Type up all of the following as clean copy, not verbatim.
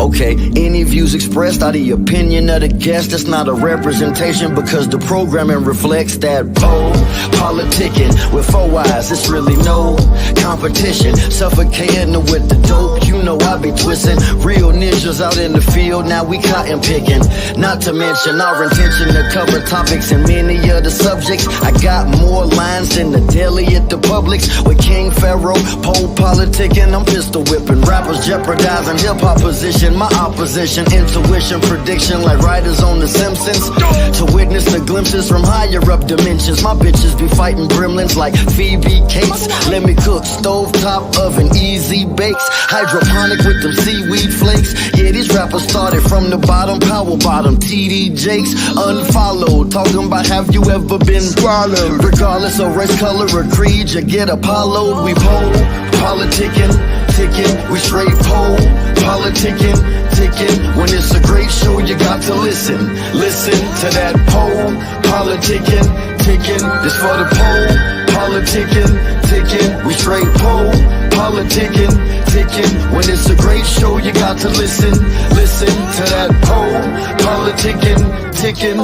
Okay, any views expressed are the opinion of the guest. That's not a representation because the programming reflects that PoPolitickin with 4 eyes. It's really no competition. Suffocating with the dope, you know I be twisting. Real ninjas out in the field, now we cotton picking. Not to mention our intention to cover topics and many of the subjects. I got more lines than the deli at the Publix. With King Pharaoh, PoPolitickin, I'm pistol whipping. Rappers jeopardizing hip-hop position. My opposition, intuition, prediction like writers on The Simpsons. To witness the glimpses from higher up dimensions. My bitches be fighting gremlins like Phoebe Cates. Let me cook stovetop oven, easy bakes. Hydroponic with them seaweed flakes. Yeah, these rappers started from the bottom, power bottom. TD Jakes, unfollowed. Talking about have you ever been swallowed? Regardless of race, color, or creed, you get Apollo'd. We PoPolitickin, ticking. We straight PoPolitickin, ticking. When it's a great show, you got to listen. Listen to that PoPolitickin, ticking. This for the PoPolitickin, ticking. We straight PoPolitickin, ticking. When it's a great show, you got to listen. Listen to that PoPolitickin, ticking.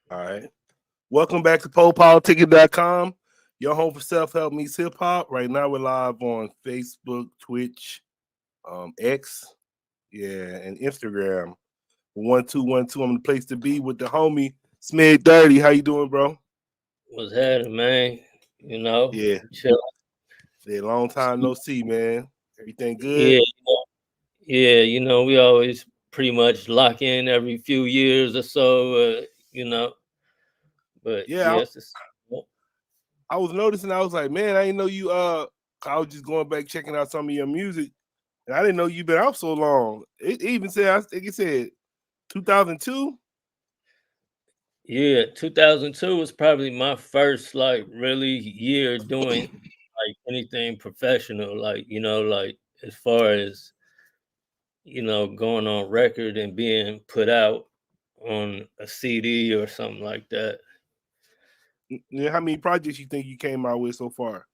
All right. Welcome back to PoPolitickin.com, your home for self-help meets hip-hop. Right now we're live on Facebook, Twitch, X, and Instagram. 1212, I'm the place to be with the homie Smig Dirtee. How you doing, bro? What's happening, man? You know? Yeah. Chill. Yeah, long time no see, man. Everything good? Yeah, you know, we always pretty much lock in every few years or so, you know. But Yeah, yes, I was noticing, I was like, man, I didn't know you I was just going back checking out some of your music, and I didn't know you've been out so long. It even said, I think it said 2002. Yeah, 2002 was probably my first like really year doing like anything professional, like, you know, like as far as, you know, going on record and being put out on a CD or something like that. How many projects you think you came out with so far?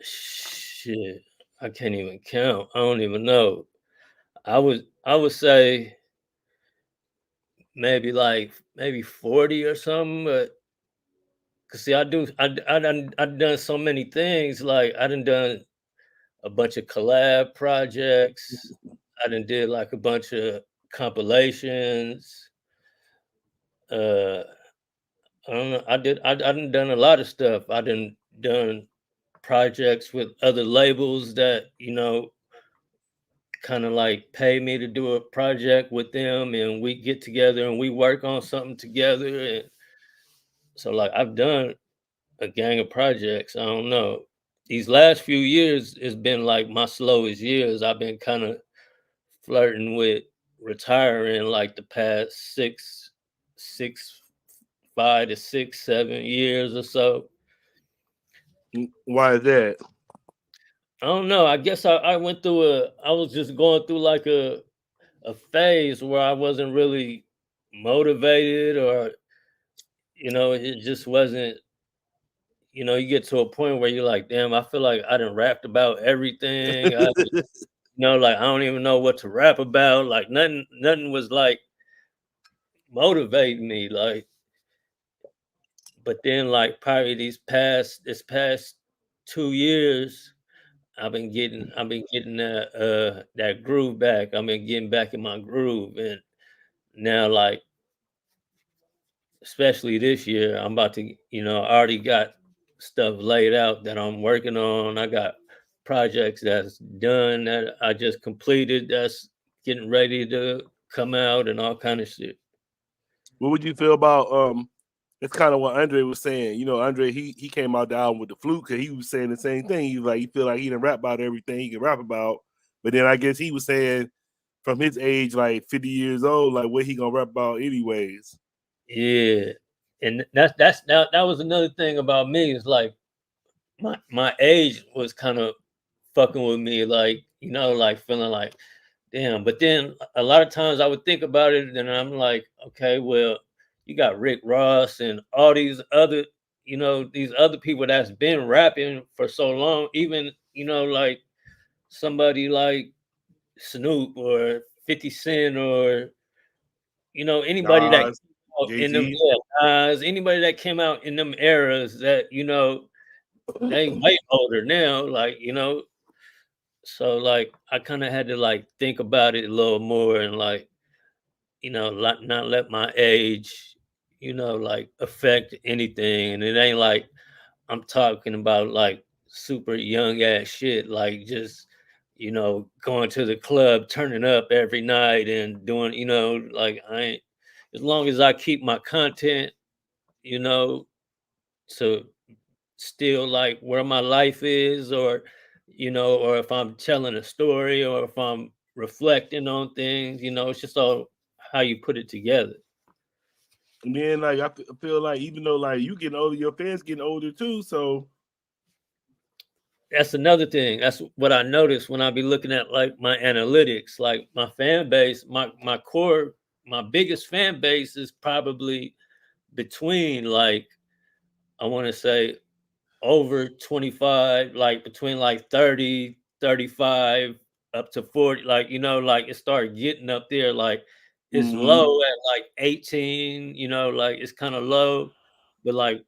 Shit, I can't even count. I don't even know. I would say maybe 40 or something, but cause see, I done so many things. Like I done a bunch of collab projects. I did like a bunch of compilations. I don't know. I done a lot of stuff. I done projects with other labels that, you know, kind of like pay me to do a project with them, and we get together and we work on something together. And so like I've done a gang of projects. I don't know. These last few years has been like my slowest years. I've been kind of flirting with retiring like the past 5 to 6, 7 years or so. Why is that? I don't know. I guess I went through I was just going through like a phase where I wasn't really motivated, or, you know, it just wasn't, you know, you get to a point where you're like, damn, I feel like I done rapped about everything. You know, like I don't even know what to rap about. Like nothing was like motivating me. Like, but then like probably this past 2 years, I've been getting that groove back. I've been getting back in my groove, and now like especially this year, I'm about to, you know, I already got stuff laid out that I'm working on. I got projects that's done that I just completed that's getting ready to come out and all kind of shit. What would you feel about it's kind of what Andre was saying. You know, Andre, he came out the album with the flute because he was saying the same thing. He was like, he feel like he didn't rap about everything he can rap about. But then I guess he was saying from his age, like 50 years old, like what he gonna rap about anyways. Yeah. And that was another thing about me, is like my age was kind of fucking with me, like, you know, like feeling like, damn. But then a lot of times I would think about it and I'm like, okay, well, you got Rick Ross and all these other you know, these other people that's been rapping for so long, even, you know, like somebody like Snoop or 50 Cent or, you know, anybody that Nas, came out in them, Jay-Z. anybody that came out in them eras that, you know, they way older now, like, you know, so like I kind of had to like think about it a little more and like, you know, not let my age, you know, like affect anything. And it ain't like I'm talking about like super young ass shit, like just, you know, going to the club, turning up every night and doing, you know, like I ain't, as long as I keep my content, you know, to still like where my life is, or, you know, or if I'm telling a story or if I'm reflecting on things, you know, it's just all how you put it together. And then like I feel like even though like you getting older, your fans getting older too. So That's another thing. That's what I noticed when I be looking at like my analytics, like my fan base, my core, my biggest fan base is probably between like, I want to say over 25, like between like 30, 35 up to 40, like, you know, like it started getting up there, like it's mhm. low at like 18, you know, like it's kind of low, but like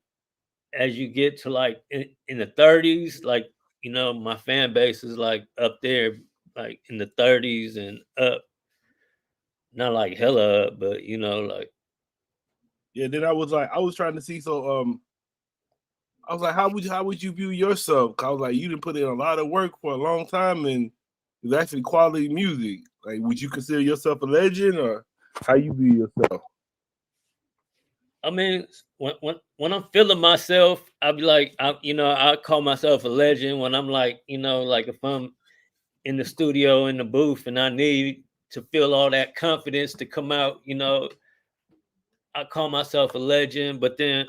as you get to like in the 30s, like, you know, my fan base is like up there, like in the 30s and up, not like hella up, but you know, like Yeah, then I was like, I was trying to see. So I was like, how would you view yourself? 'Cause I was like, you didn't put in a lot of work for a long time, and it's actually quality music. Like, would you consider yourself a legend, or how you view yourself? I mean, when I'm feeling myself, I'll be like, you know, I call myself a legend when I'm like, you know, like if I'm in the studio in the booth and I need to feel all that confidence to come out, you know, I call myself a legend. But then,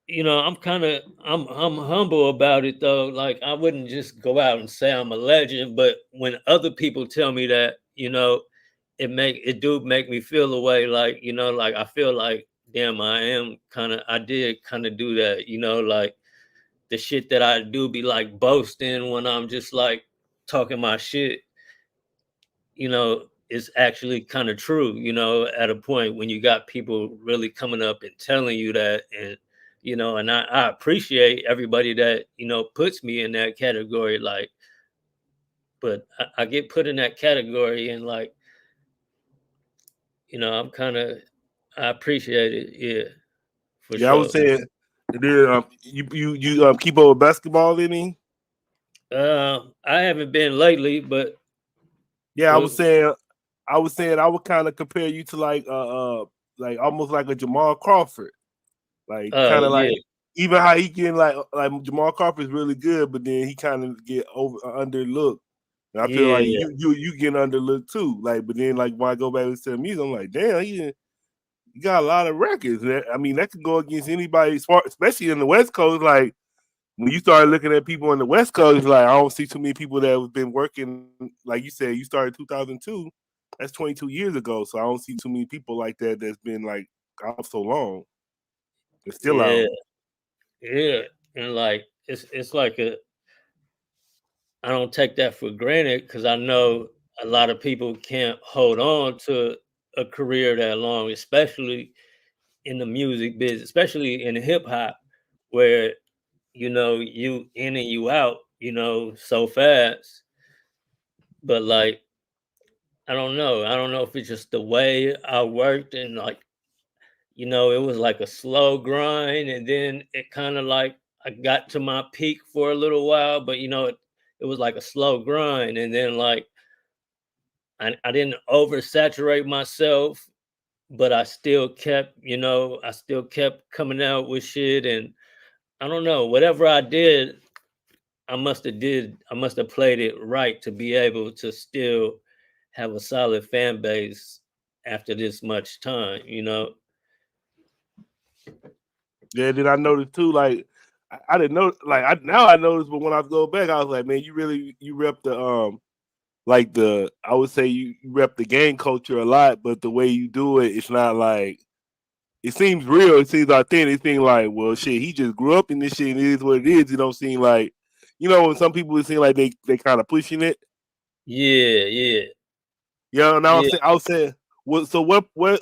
you know, I'm humble about it though. Like I wouldn't just go out and say I'm a legend, but when other people tell me that, you know, it do make me feel a way, like, you know, like I feel like damn, I did kind of do that, you know, like the shit that I do be like boasting when I'm just like talking my shit, you know, is actually kind of true, you know, at a point when you got people really coming up and telling you that. And, you know, and I appreciate everybody that, you know, puts me in that category. Like, but I get put in that category and like, you know, I appreciate it. Yeah, for Yeah, I was sure. saying, did you keep up with basketball any? I haven't been lately, but Yeah, well, I was saying I would kind of compare you to like almost like a Jamal Crawford, like kind of yeah, like even how he can like Jamal Crawford is really good, but then he kind of get underlooked. And I feel like yeah, you getting underlooked too. Like, but then like when I go back and listen to the music, I'm like, damn, he got a lot of records. I mean, that could go against anybody, especially in the West Coast. Like when you start looking at people on the West Coast, like I don't see too many people that have been working. Like you said, you started 2002. That's 22 years ago. So I don't see too many people like that that's been like out so long. They're still yeah, out. yeah. And like it's like a I don't take that for granted because I know a lot of people can't hold on to a career that long, especially in the music business, especially in hip hop, where, you know, you in and you out, you know, so fast. But like, I don't know. I don't know if it's just the way I worked and like, you know, it was like a slow grind and then it kind of like I got to my peak for a little while, but you know, it was like a slow grind. And then like I didn't oversaturate myself, but I still kept, you know, I still kept coming out with shit. And I don't know, whatever I did, I must have played it right to be able to still have a solid fan base after this much time, you know. Yeah, then I noticed too, like I didn't know like now I noticed, but when I go back, I was like, man, you rep the like the I would say you rep the gang culture a lot, but the way you do it, it's not like it seems real. It seems authentic. It seems like, well, shit, he just grew up in this shit and it is what it is. It don't seem like, when some people it seem like they kind of pushing it. Yeah, yeah, Yeah, and yeah. I was saying, what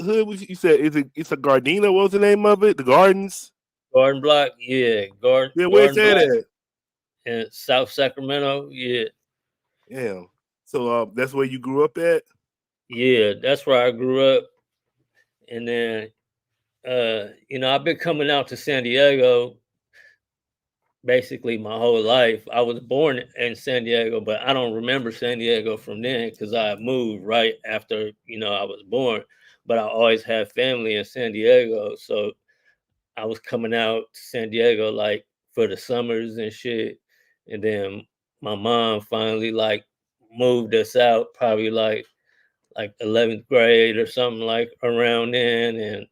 hood was you said? It's a Gardena? What was the name of it? The Gardens? Garden Block, yeah. Yeah, where's Garden that Block at? in South Sacramento, yeah. Damn. So that's where you grew up at? Yeah, that's where I grew up. And then I've been coming out to San Diego basically my whole life. I was born in San Diego, but I don't remember San Diego from then because I moved right after, I was born. But I always had family in San Diego. So I was coming out to San Diego like for the summers and shit. And then my mom finally like moved us out probably like 11th grade or something like around then. And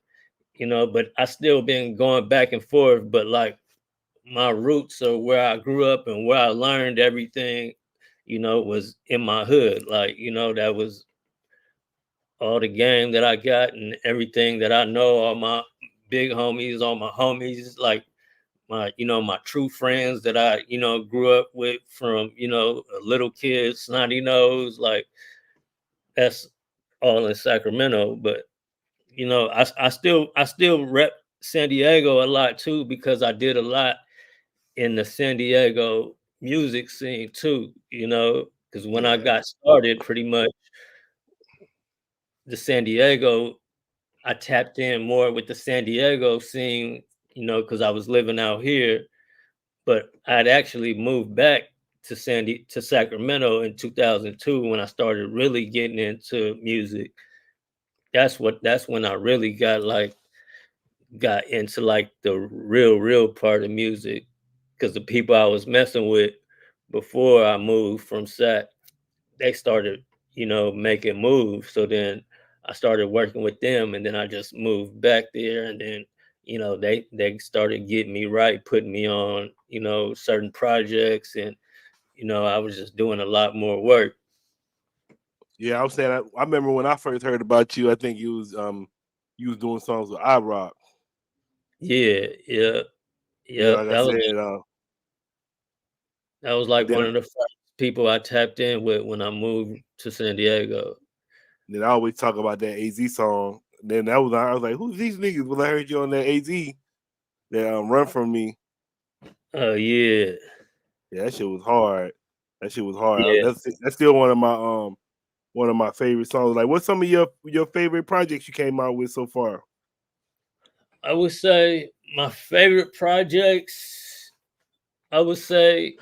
but I still been going back and forth, but like my roots are where I grew up and where I learned everything, was in my hood. Like, that was all the game that I got and everything that I know, all my big homies, all my homies, like my true friends that I, grew up with from, a little kid, snotty nose, like that's all in Sacramento. But I still rep San Diego a lot too because I did a lot in the San Diego music scene too, because when I Yeah. got started, pretty much the San Diego, I tapped in more with the San Diego scene, because I was living out here, but I'd actually moved back to Sacramento in 2002 when I started really getting into music. That's when I really got into like the real part of music because the people I was messing with before I moved from Sac, they started, making moves. So then I started working with them and then I just moved back there and then, they started getting me right, putting me on, certain projects and, I was just doing a lot more work. Yeah, I was saying I remember when I first heard about you, I think you was doing songs with I Rock. Yeah, yeah, Yeah, yeah. like I That was said, that was like then one of the first people I tapped in with when I moved to San Diego. then I always talk about that AZ song. Then I was like, who's these niggas? When I heard you on that AZ, that Run From Me. Oh yeah, Yeah, that shit was hard. That shit was hard. yeah. That's still one of my favorite songs. Like, what's some of your favorite projects you came out with so far? I would say my favorite projects. I would say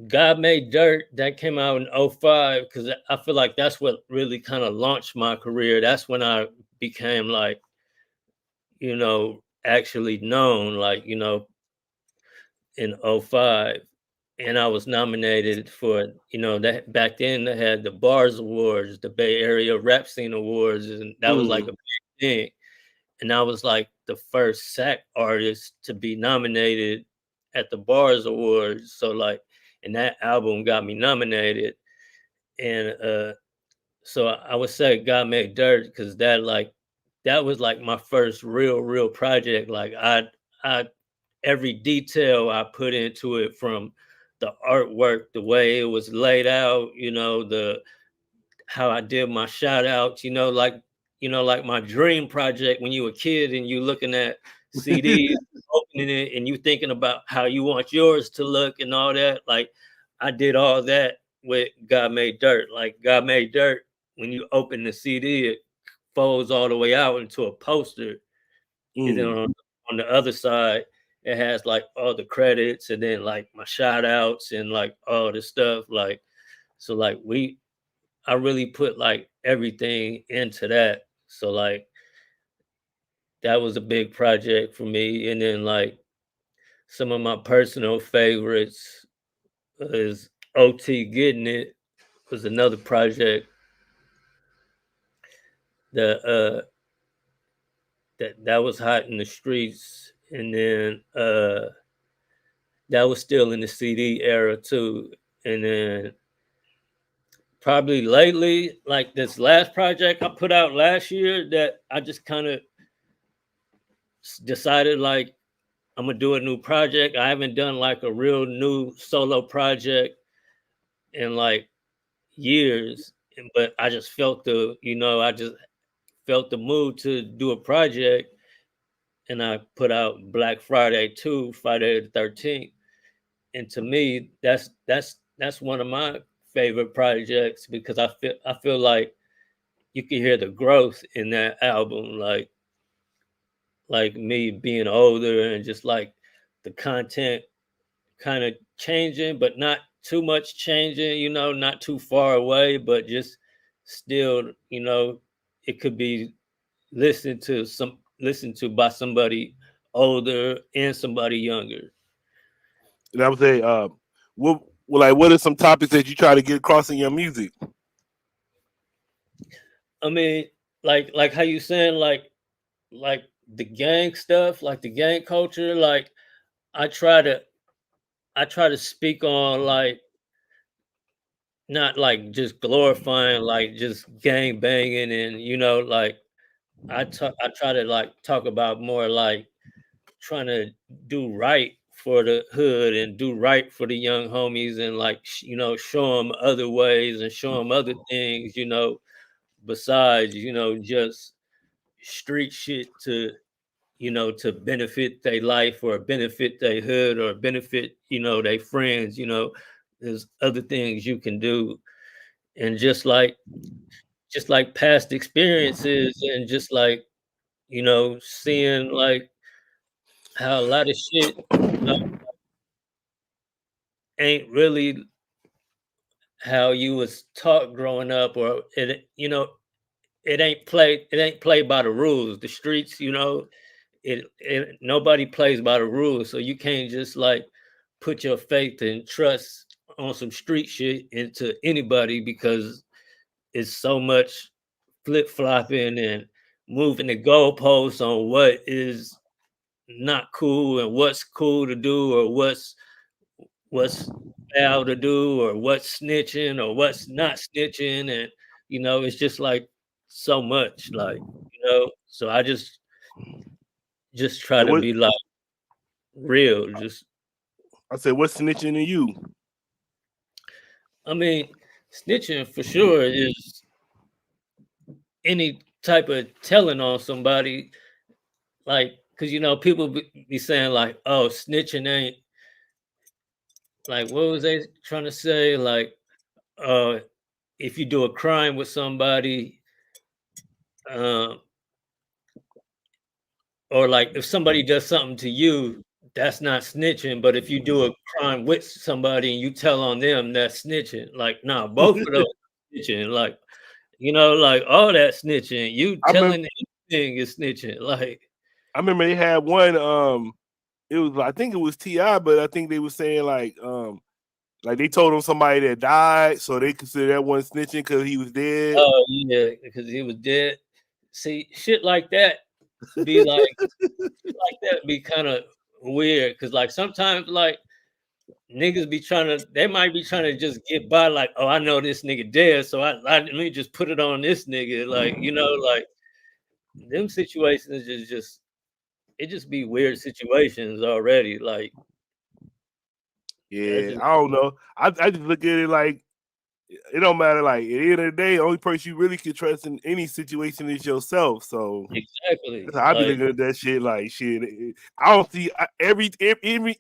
God Made Dirt that came out in '05 because I feel like that's what really kind of launched my career. That's when I became like, actually known, like, in '05. And I was nominated for, that back then they had the Bars Awards, the Bay Area Rap Scene Awards, and that was like Mm, a big thing. And I was like the first Sac artist to be nominated at the Bars Awards. So like, and that album got me nominated. And so I would say God Made Dirt because that was like my first real project. Like I every detail I put into it from the artwork, the way it was laid out, the how I did my shout outs, like my dream project when you were a kid and you looking at CDs, opening it, and you thinking about how you want yours to look and all that. Like I did all that with God Made Dirt. Like God Made Dirt, when you open the CD, it folds all the way out into a poster. And then mm. on the other side, it has like all the credits and then like my shout outs and like all the stuff. Like so like I really put like everything into that. So like that was a big project for me. And then like some of my personal favorites is OT Getting It was another project that that was hot in the streets. And then that was still in the CD era too. And then probably lately, like this last project I put out last year that I just kind of decided like I'm gonna do a new project. I haven't done like a real new solo project in like years, but I just felt I just felt the mood to do a project, and I put out Black Friday 2, Friday the 13th. And to me, that's one of my favorite projects because I feel like you can hear the growth in that album, like me being older and just like the content kind of changing, but not too much changing, not too far away, but just still, it could be listened to by somebody older and somebody younger. And I would say, what are some topics that you try to get across in your music? I mean, like how you saying, like the gang stuff, like the gang culture, like I try to I try to speak on like not like just glorifying like just gang banging and like I try to like talk about more like trying to do right for the hood and do right for the young homies and like show them other ways and show them other things besides just street shit to benefit their life or benefit their hood or benefit their friends. There's other things you can do, and just like past experiences and just like seeing like how a lot of shit ain't really how you was taught growing up, or it ain't played by the rules. The streets, it nobody plays by the rules, so you can't just like put your faith and trust on some street shit into anybody because it's so much flip-flopping and moving the goalposts on what is not cool and what's cool to do or what's foul to do or what's snitching or what's not snitching. And it's just like so much, like so I just try So to what be like real. Just I said, what's snitching to you? I mean, snitching for sure is any type of telling on somebody, like because people be saying like, oh, snitching ain't like, what was they trying to say, like uh if you do a crime with somebody, um or like if somebody does something to you, that's not snitching. But if you do a crime with somebody and you tell on them, that's snitching. Like, nah, both of those snitching. Like, like all that snitching. You I remember, telling anything is snitching. I remember they had one. It was, I think it was Ti, but I think they were saying like they told him somebody that died, so they consider that one snitching because he was dead. Oh yeah, because he was dead. See, shit like that be be kind of weird. Cause like sometimes like niggas be they might be trying to just get by, like, oh, I know this nigga dead, so I let me just put it on this nigga. Like, like them situations is just it just be weird situations already. Like, that's Yeah, just I don't know. I just look at it like it don't matter. Like at the end of the day, the only person you really can trust in any situation is yourself. So exactly that's how I be like looking at that shit. Like shit, I don't see every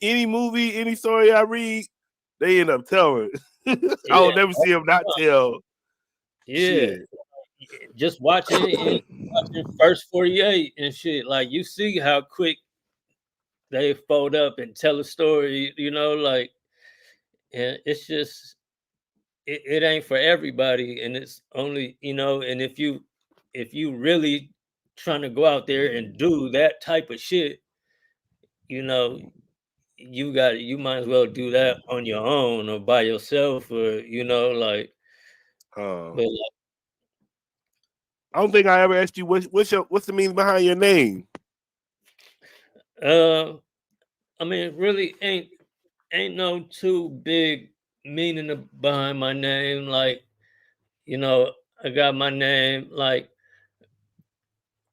any movie, any story I read, they end up telling. I yeah, don't never see them not tell yeah. shit. Just watching First 48 and shit. Like you see how quick they fold up and tell a story. Like, and it's just it ain't for everybody, and it's only and if you really trying to go out there and do that type of shit, you know you might as well do that on your own or by yourself, or like, Uh, but like, I don't think I ever asked you what's the meaning behind your name. uh I mean, really ain't no too big meaning behind my name. Like, I got my name like,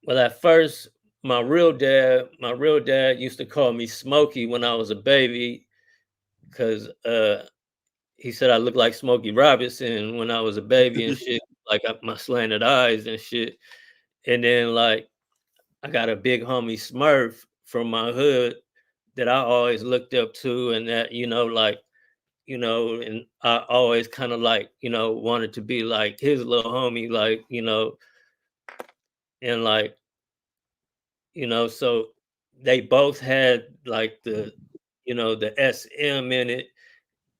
well, at first my real dad used to call me Smokey when I was a baby because he said I looked like Smokey Robinson when I was a baby and shit, like my slanted eyes and shit. And then like I got a big homie Smurf from my hood that I always looked up to, and that like and I always kind of like wanted to be like his little homie, like and like so they both had like the SM in it,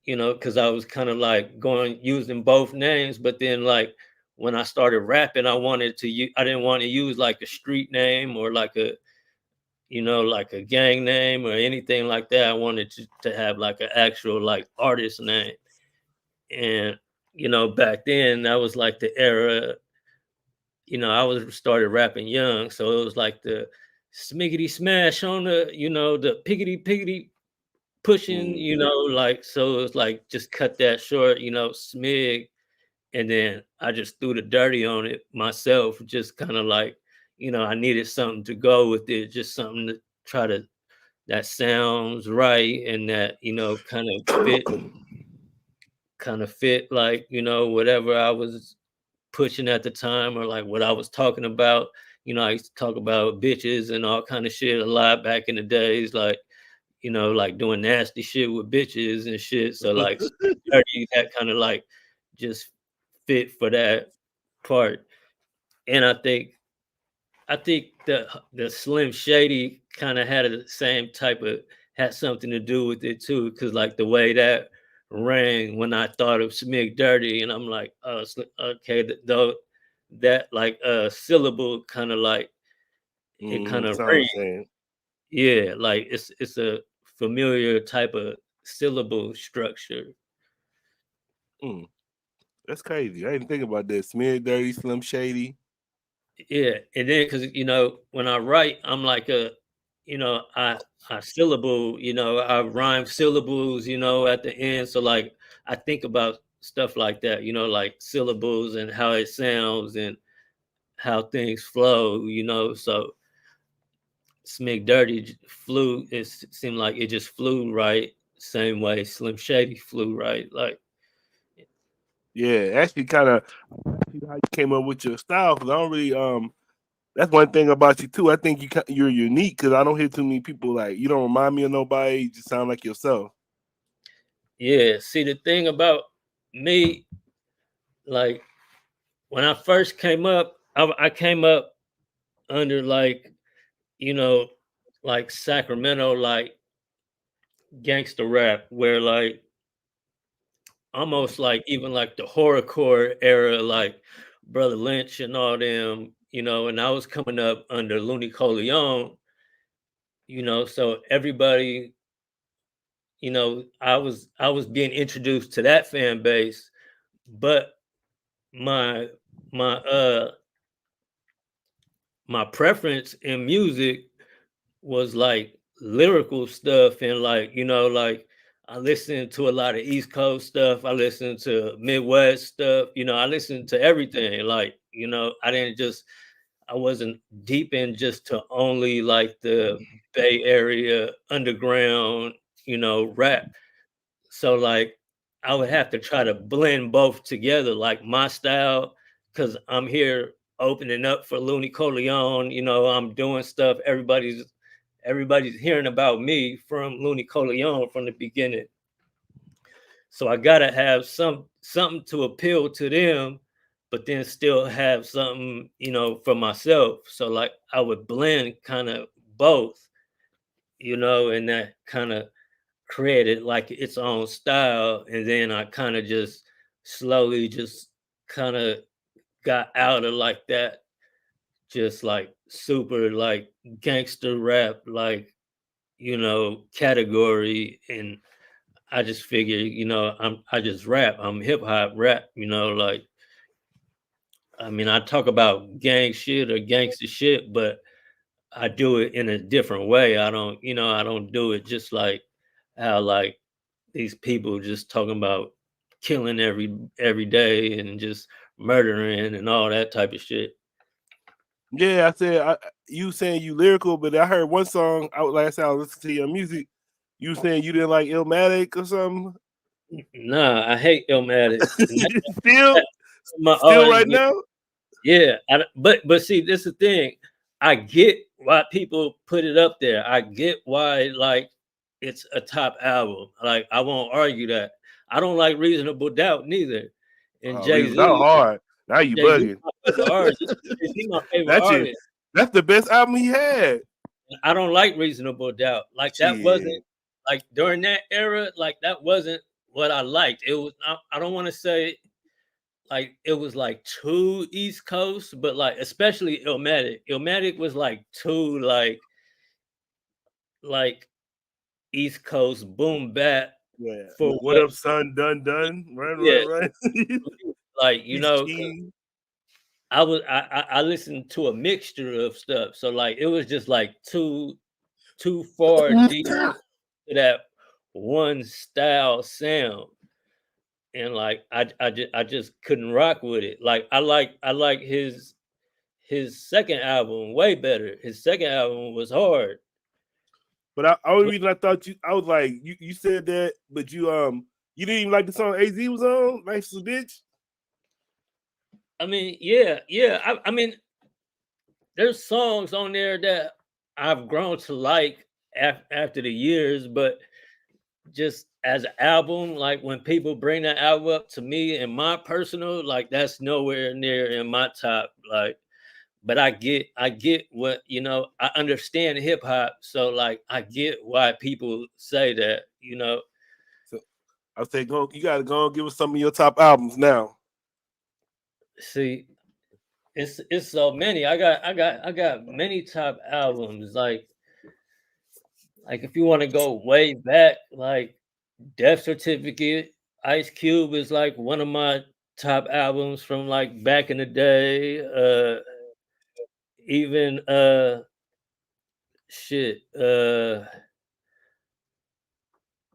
because I was kind of like going using both names, but then like when I started rapping, I didn't want to use like a street name or like a like a gang name or anything like that. I wanted to have like an actual like artist name. And back then that was like the era, I was started rapping young, so it was like the smiggity smash on the piggity piggity pushing, like, so it was like just cut that short, Smig. And then I just threw the dirty on it myself, just kind of like, I needed something to go with it, just something to try to that sounds right and that, kind of fit like, whatever I was pushing at the time or like what I was talking about. I used to talk about bitches and all kind of shit a lot back in the days, like, like doing nasty shit with bitches and shit. So like Dirty, that kind of like just fit for that part. And I think the Slim Shady kind of had the same type of had something to do with it too, because like the way that rang when I thought of Smig Dirtee, and I'm like, oh, okay, though that like syllable kind of like it kind of Sound the rings. same. Yeah, like it's a familiar type of syllable structure. Mm, that's crazy. I didn't think about that. Smig Dirtee, Slim Shady. Yeah, and then because when I write, I'm like I syllable, I rhyme syllables, at the end. So like I think about stuff like that, like syllables and how it sounds and how things flow, So Smig Dirtee flew. It seemed like it just flew right, same way Slim Shady flew right, like. Yeah, actually, kind of how you came up with your style, because I don't really That's one thing about you too. I think you're unique, because I don't hear too many people like you. Don't remind me of nobody. You just sound like yourself. Yeah, see the thing about me, like when I first came up, I came up under like you know like Sacramento like gangster rap, where like almost like even like the horrorcore era, like Brother Lynch and all them, and I was coming up under Looney Coleon, so everybody, I was being introduced to that fan base, but my my uh my preference in music was like lyrical stuff, and like like I listened to a lot of East Coast stuff, I listened to Midwest stuff, I listened to everything, like I wasn't deep in just to only like the Bay Area underground rap. So like I would have to try to blend both together, like my style, because I'm here opening up for Looney Coleon. I'm doing stuff. Everybody's hearing about me from Looney Coleon from the beginning. So I gotta have something to appeal to them, but then still have something, for myself. So like I would blend kind of both, and that kind of created like its own style. And then I kind of just slowly just kind of got out of like that, just like super like gangster rap, like, category. And I just figured, I just rap. I'm hip hop rap, like, I mean, I talk about gang shit or gangster shit, but I do it in a different way. I don't do it just like how like these people just talking about killing every day and just murdering and all that type of shit. Yeah, I said you saying you lyrical, but I heard one song out last time I listened to your music. You saying you didn't like Illmatic or something? Nah, I hate Illmatic. still, My still right argument. now. Yeah, but see, this is the thing. I get why people put it up there. I get why like it's a top album. Like I won't argue that. I don't like Reasonable Doubt neither. And Jay Reason that Z, hard. Now you Jay Z, bugging. my favorite artist. Jay Z, my favorite That's it. artist. That's the best album he had. I don't like Reasonable Doubt. Like that Shit. wasn't like during that era. Like that wasn't what I liked. It was. I don't want to say like it was like too East Coast, but like especially Illmatic. Illmatic was like too like East Coast boom bap Yeah. for What up, son? Done. Run, yeah, run. like He's 'cause king. I listened to a mixture of stuff. So like it was just like too far deep to that one style sound. And like I just couldn't rock with it. Like I like his second album way better. His second album was hard. But only reason I thought I was like, you said that, but you didn't even like the song AZ was on, Nice to Bitch. I mean, yeah. I mean, there's songs on there that I've grown to like after the years, but just as an album, like when people bring that album up to me and my personal, like that's nowhere near in my top. Like, but I get what I understand hip hop, so like I get why people say that. So I say, go. You gotta go and give us some of your top albums now. See, it's so many. I got many top albums. Like if you want to go way back, like Death Certificate, Ice Cube is like one of my top albums from like back in the day. Even shit.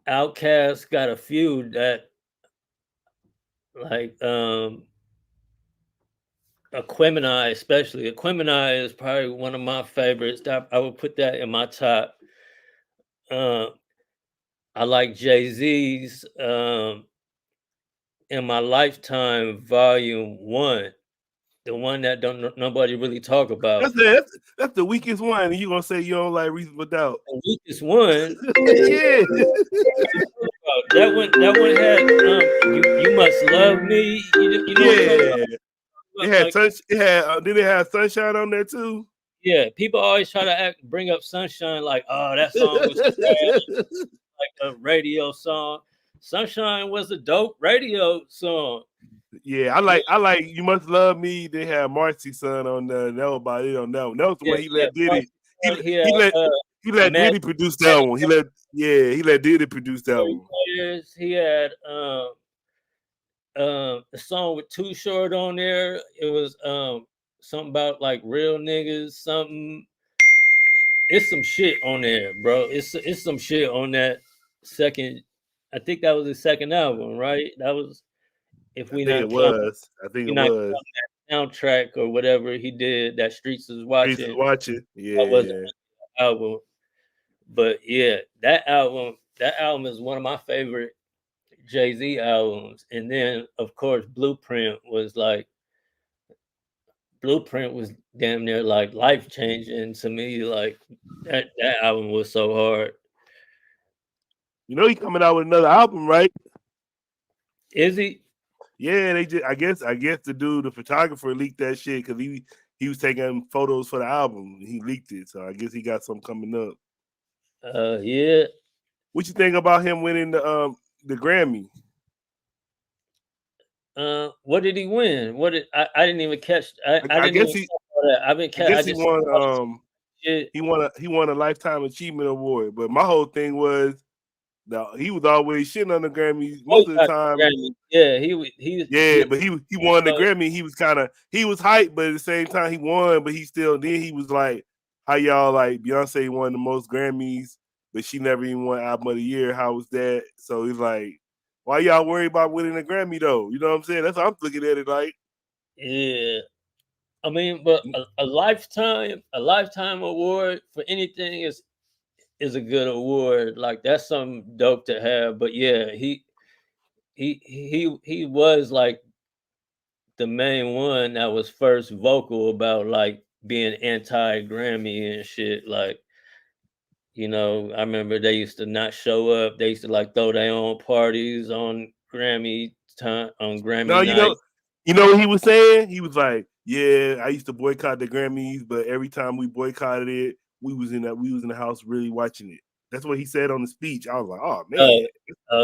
Outkast got a few that like Aquemini, especially. Aquemini is probably one of my favorites. I would put that in my top. Uh, I like Jay-Z's In My Lifetime Volume 1, the one that don't nobody really talk about. That's the weakest one. And you gonna say you don't like Reasonable Doubt? The weakest one, Yeah, that one had you Must Love Me. You know what I'm talking yeah. about? Like It had. Did it have Sunshine on there too? yeah, people always try to bring up Sunshine like, oh, that song was like a radio song. Sunshine was a dope radio song. Yeah, I like You Must Love Me. They had Marcy son on there. That was about it on that one. That was the Yeah, one he yeah. let Diddy. He, He had he let he let Imagine Diddy produce that one. He let Diddy produce that one. Players. He had a song with Too Short on there. It was something about like real niggas, something. It's some shit on there, bro. It's some shit on that second. I think that was his second album, right? That was if I we think it not count was. I think we it not was. count that soundtrack or whatever he did that Streets is Streets is watching. watching. That wasn't Yeah. an album. But yeah, that album is one of my favorite Jay-Z albums. And then of course Blueprint was damn near like life changing to me. Like that album was so hard. You know he coming out with another album, right? Is he? Yeah, they just I guess the photographer leaked that shit because he was taking photos for the album. He leaked it, so I guess he got something coming up. Yeah. What you think about him winning the Grammy? What did he win? I didn't even catch I I didn't guess even he catch that. I've been I guess I he just won shit. he won a lifetime achievement award. But my whole thing was he was always shitting on the Grammys Oh, most of the time. yeah, Yeah, but he won the uh, Grammy. He was hyped, but at the same time he won. But he was like, how y'all like Beyonce won the most Grammys, but she never even won Album of the Year. How was that? So he's like, why y'all worry about winning a Grammy though? You know what I'm saying? That's how I'm looking at it. Like, yeah. I mean, but a lifetime award for anything is a good award. Like that's something dope to have. But yeah, he was like the main one that was first vocal about like being anti Grammy and shit. Like, you know, I remember they used to not show up. They used to like throw their own parties on No, Grammy night. you know what he was saying? He was like, "Yeah, I used to boycott the Grammys, but every time we boycotted it, we was in the house really watching it." That's what he said on the speech. I was like, "Oh man!"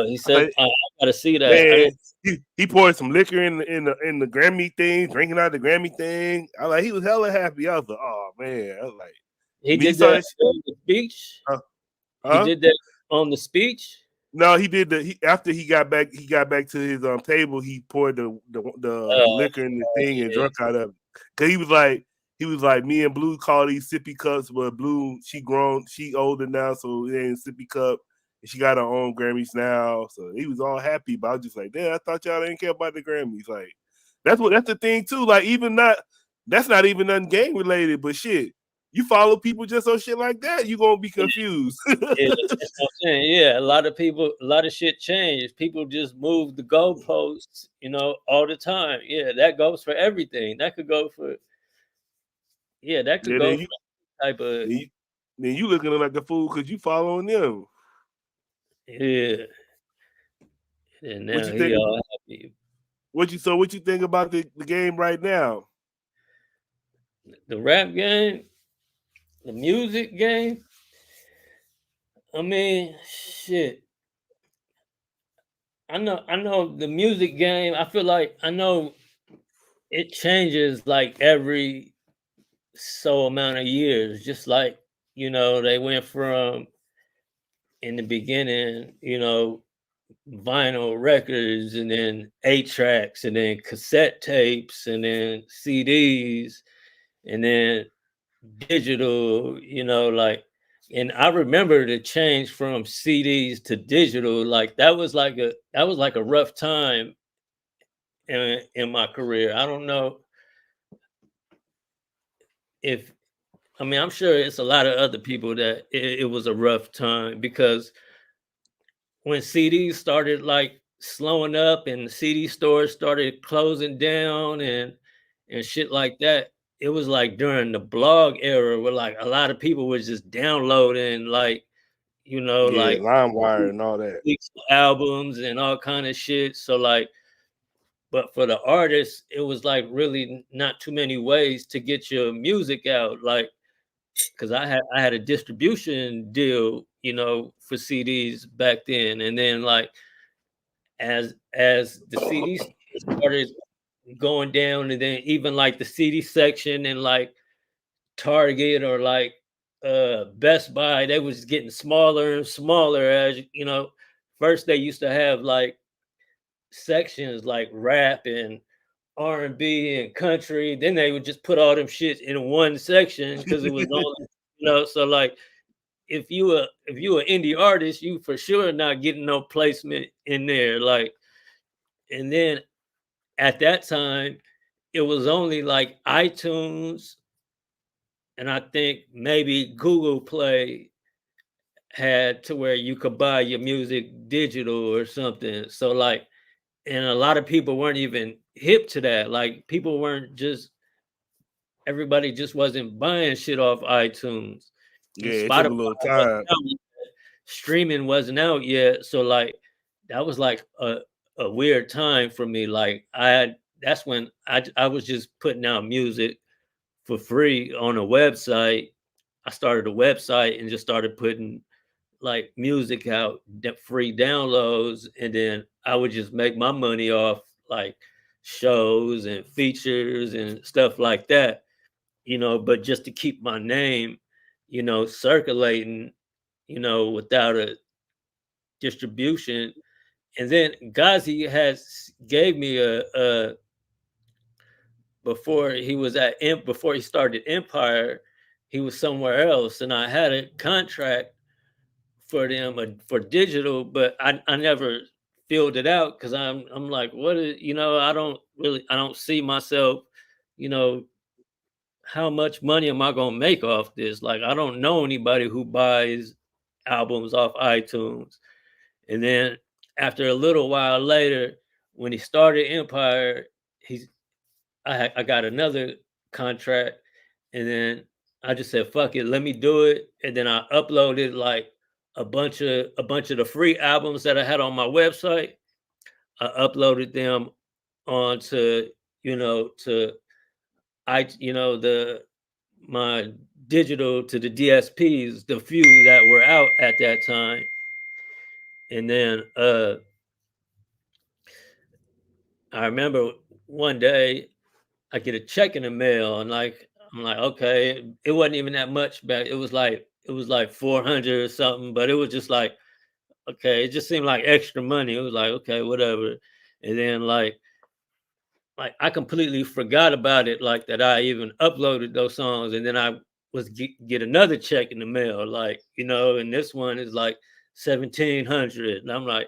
He I said, like, I gotta see that. I man, didn't. he poured some liquor in the Grammy thing, drinking out the Grammy thing. I like he was hella happy. I was like, "Oh man!" I was like, He "You did saw that that? on the speech. Huh? He Huh? did that on the speech. No, he did after he got back to his table, he poured the Uh, liquor in the thing and yeah. drunk out of it. Cause he was like, me and Blue call these sippy cups, but Blue, she older now, so it ain't sippy cup. And she got her own Grammys now. So he was all happy, but I was just like, damn, I thought y'all didn't care about the Grammys. Like that's the thing too. Like that's not even nothing game related, but shit. You follow people just on shit like that, you gonna be confused. Yeah, that's what I'm saying. Yeah, a lot of people, a lot of shit changed. People just move the goalposts, you know, all the time. Yeah, that goes for everything. That could go for, yeah, that could Yeah, go for type of, then you, then you looking like a fool because you following them. yeah. And What now you he think? all happy. What you think about the game right now? The rap game, the music game. I mean, shit. I know the music game. I feel like I know it changes like every so amount of years. Just like, you know, they went from in the beginning, you know, vinyl records and then 8 tracks and then cassette tapes and then CDs and then digital, you know, like, and I remember the change from CDs to digital. Like that was like a rough time in my career. I don't know if, I mean, I'm sure it's a lot of other people that it was a rough time because when CDs started like slowing up and CD stores started closing down and shit like that, it was like during the blog era where like a lot of people was just downloading like, you know, Yeah, like LimeWire and all that. albums and all kind of shit. So like, but for the artists, it was like really not too many ways to get your music out. Like, because I had a distribution deal, you know, for CDs back then, and then like as the CDs started going down, and then even like the CD section and like Target or like Best Buy, they was getting smaller and smaller as you know. First, they used to have like sections like rap and R&B and country. Then they would just put all them shit in one section because it was only, you know. So like, if you an indie artist, you for sure not getting no placement in there. Like, and then at that time, it was only like iTunes and I think maybe Google Play had to where you could buy your music digital or something. So like, and a lot of people weren't even hip to that. Like people weren't just everybody just wasn't buying shit off iTunes. And Yeah, it took Spotify a little wasn't time. out yet. Streaming wasn't out yet. So like that was like a weird time for me. Like that's when I was just putting out music for free on a website. I started a website and just started putting like music out, free downloads, and then I would just make my money off like shows and features and stuff like that, you know, but just to keep my name, you know, circulating, you know, without a distribution. And then Ghazi has gave me a before he was before he started Empire, he was somewhere else, and I had a contract for them for digital, but I never filled it out because I'm like, what is, you know, I don't see myself, you know, how much money am I gonna make off this? Like, I don't know anybody who buys albums off iTunes. And then after a little while later, when he started Empire, I got another contract, and then I just said, "Fuck it, let me do it." And then I uploaded like a bunch of the free albums that I had on my website. I uploaded them onto to the my digital to the DSPs, the few that were out at that time. And then I remember one day I get a check in the mail, and like I'm like, okay, it wasn't even that much back. It was like 400 or something, but it was just like, okay, it just seemed like extra money. It was like, okay, whatever. And then like I completely forgot about it, like that I even uploaded those songs. And then I was get another check in the mail, like, and this one is like 1,700. And I'm like,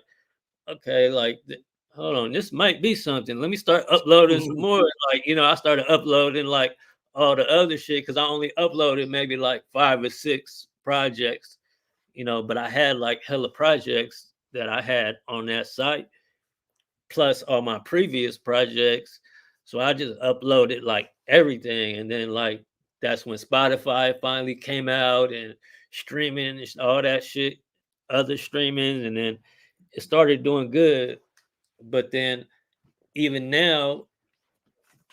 okay, like hold on, this might be something. Let me start uploading some more. Like, I started uploading like all the other shit because I only uploaded maybe like 5 or 6 projects, but I had like hella projects that I had on that site, plus all my previous projects. So I just uploaded like everything. And then like that's when Spotify finally came out and streaming and all that shit, other streaming, and then it started doing good. But then even now,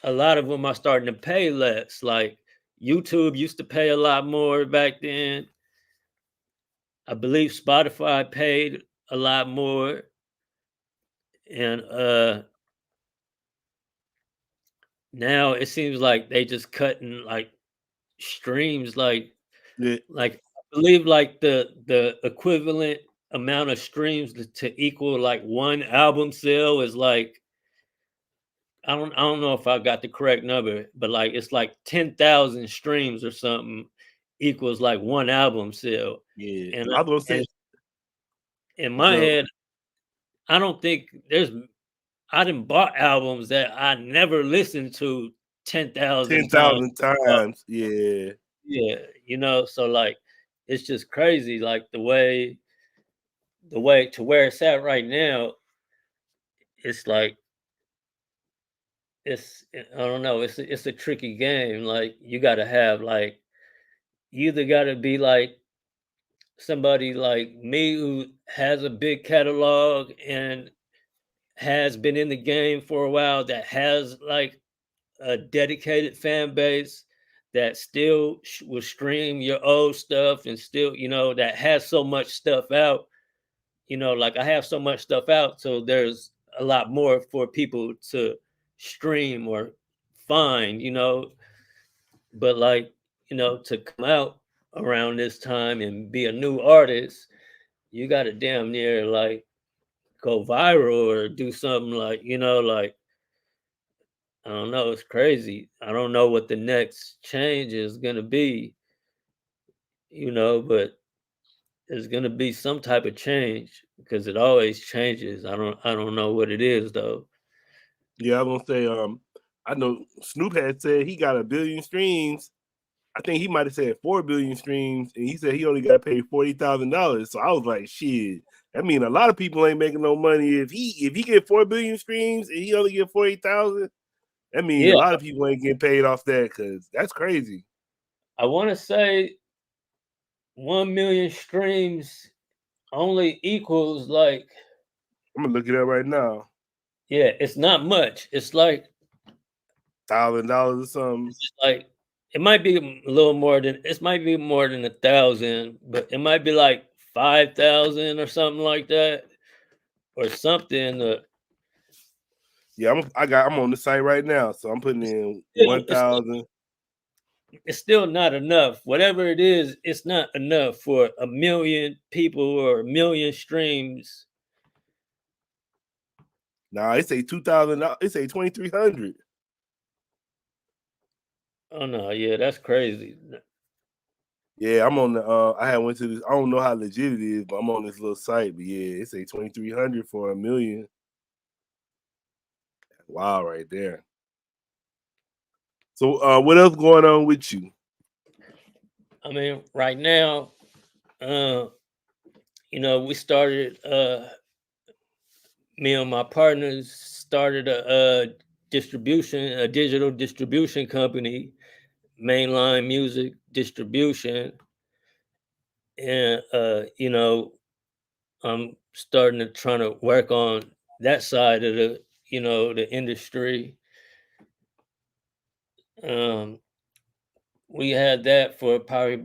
a lot of them are starting to pay less. Like YouTube used to pay a lot more back then. I believe Spotify paid a lot more. And now it seems like they just cutting like streams, Yeah, like I believe like the equivalent amount of streams to equal like one album sale is like, I don't know if I got the correct number, but like it's like 10,000 streams or something equals like one album sale. yeah. And I was gonna and say in my the head, I don't think I didn't bought albums that I never listened to 10,000 times. 10,000 times. Yeah, Yeah, so like it's just crazy, like the way to where it's at right now. It's like I don't know, it's a tricky game. Like you got to have like, you either got to be like somebody like me who has a big catalog and has been in the game for a while, that has like a dedicated fan base that still will stream your old stuff, and still, that has so much stuff out. Like I have so much stuff out, so there's a lot more for people to stream or find. But like, to come out around this time and be a new artist, you got to damn near like go viral or do something, like, like, I don't know, it's crazy. I don't know what the next change is gonna be, but there's gonna be some type of change because it always changes. I don't know what it is though. yeah. I was gonna say I know Snoop had said he got 1 billion streams. I think he might have said 4 billion streams, and he said he only got paid $40,000. So I was like, shit. I mean, a lot of people ain't making no money if he get 4 billion streams and he only get 40,000. I mean, a Yeah, lot of people ain't getting paid off that because that's crazy. I want to say 1 million streams only equals like, I'm gonna look it up right now. yeah, it's not much. It's like $1,000 or something. it's just like it might be a little more than, it might be more than 1,000, but it might be like 5,000 or something like that, or something. Yeah, I'm on the site right now, so I'm putting in Still, 1,000. it's still not enough. Whatever it is, it's not enough for 1 million people or 1 million streams. Nah, it say 2,000. It say 2,300. Oh no, yeah, that's crazy. Yeah, I'm on the. I had went to this. I don't know how legit it is, but I'm on this little site. But yeah, it say 2,300 for 1 million. Wow, right there. So what else going on with you? I mean, right now, uh, we started. Me and my partners started a digital distribution company, mainline music distribution, and I'm starting to trying to work on that side of the industry. Um, we had that for probably